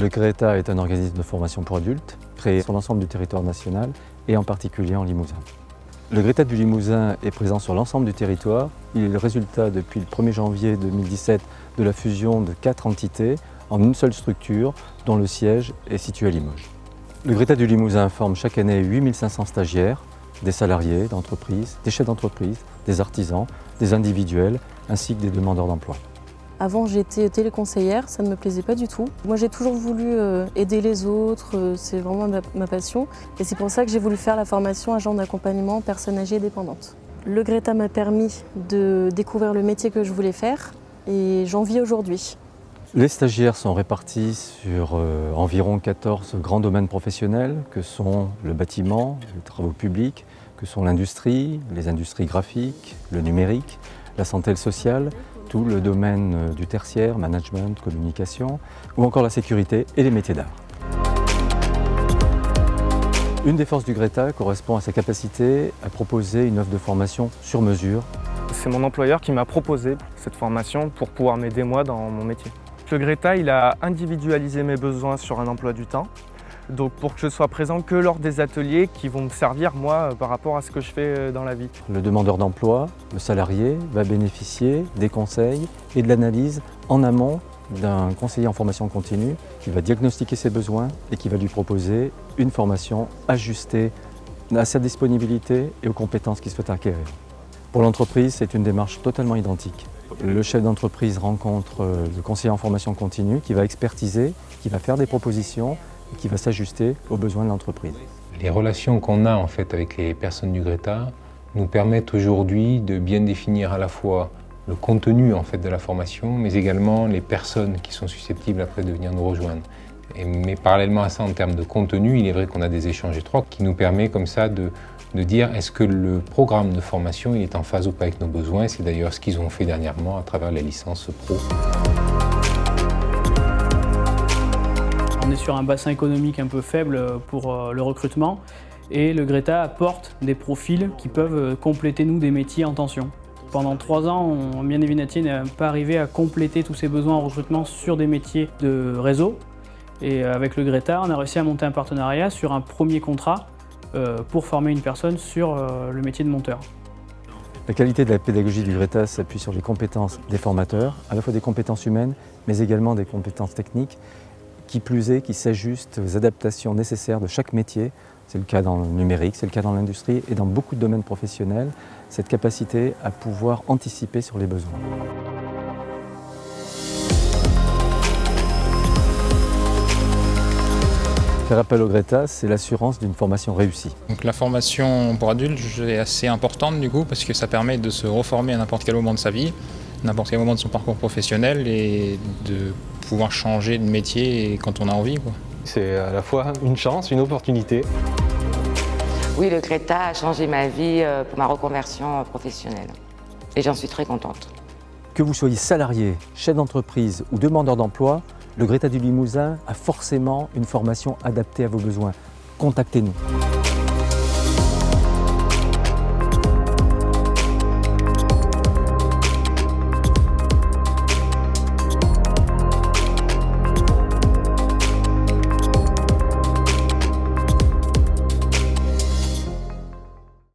Le Greta est un organisme de formation pour adultes, créé sur l'ensemble du territoire national et en particulier en Limousin. Le Greta du Limousin est présent sur l'ensemble du territoire. Il est le résultat depuis le 1er janvier 2017 de la fusion de 4 entités en une seule structure dont le siège est situé à Limoges. Le Greta du Limousin forme chaque année 8500 stagiaires, des salariés d'entreprise, des chefs d'entreprise, des artisans, des individuels ainsi que des demandeurs d'emploi. Avant, j'étais téléconseillère, ça ne me plaisait pas du tout. Moi, j'ai toujours voulu aider les autres, c'est vraiment ma passion. Et c'est pour ça que j'ai voulu faire la formation agent d'accompagnement personnes âgées et dépendantes. Le Greta m'a permis de découvrir le métier que je voulais faire et j'en vis aujourd'hui. Les stagiaires sont répartis sur environ 14 grands domaines professionnels que sont le bâtiment, les travaux publics, que sont l'industrie, les industries graphiques, le numérique, la santé et le social, tout le domaine du tertiaire, management, communication, ou encore la sécurité et les métiers d'art. Une des forces du Greta correspond à sa capacité à proposer une offre de formation sur mesure. C'est mon employeur qui m'a proposé cette formation pour pouvoir m'aider moi dans mon métier. Le Greta, il a individualisé mes besoins sur un emploi du temps, donc pour que je sois présent que lors des ateliers qui vont me servir moi par rapport à ce que je fais dans la vie. Le demandeur d'emploi, le salarié, va bénéficier des conseils et de l'analyse en amont d'un conseiller en formation continue qui va diagnostiquer ses besoins et qui va lui proposer une formation ajustée à sa disponibilité et aux compétences qu'il souhaite acquérir. Pour l'entreprise, c'est une démarche totalement identique. Le chef d'entreprise rencontre le conseiller en formation continue qui va expertiser, qui va faire des propositions et qui va s'ajuster aux besoins de l'entreprise. Les relations qu'on a en fait avec les personnes du Greta nous permettent aujourd'hui de bien définir à la fois le contenu en fait de la formation, mais également les personnes qui sont susceptibles après de venir nous rejoindre. Mais parallèlement à ça, en termes de contenu, il est vrai qu'on a des échanges étroits qui nous permettent comme ça de dire est-ce que le programme de formation il est en phase ou pas avec nos besoins. C'est d'ailleurs ce qu'ils ont fait dernièrement à travers la licence pro. On est sur un bassin économique un peu faible pour le recrutement et le Greta apporte des profils qui peuvent compléter des métiers en tension. Pendant 3 ans, Mian et Vinatier n'a pas arrivé à compléter tous ses besoins en recrutement sur des métiers de réseau. Et avec le Greta, on a réussi à monter un partenariat sur un premier contrat pour former une personne sur le métier de monteur. La qualité de la pédagogie du Greta s'appuie sur les compétences des formateurs, à la fois des compétences humaines, mais également des compétences techniques, qui plus est, qui s'ajustent aux adaptations nécessaires de chaque métier. C'est le cas dans le numérique, c'est le cas dans l'industrie et dans beaucoup de domaines professionnels, cette capacité à pouvoir anticiper sur les besoins. Faire appel au Greta, c'est l'assurance d'une formation réussie. Donc la formation pour adultes est assez importante du coup parce que ça permet de se reformer à n'importe quel moment de sa vie, n'importe quel moment de son parcours professionnel et de pouvoir changer de métier quand on a envie, quoi. C'est à la fois une chance, une opportunité. Oui, le Greta a changé ma vie pour ma reconversion professionnelle et j'en suis très contente. Que vous soyez salarié, chef d'entreprise ou demandeur d'emploi, le Greta du Limousin a forcément une formation adaptée à vos besoins. Contactez-nous.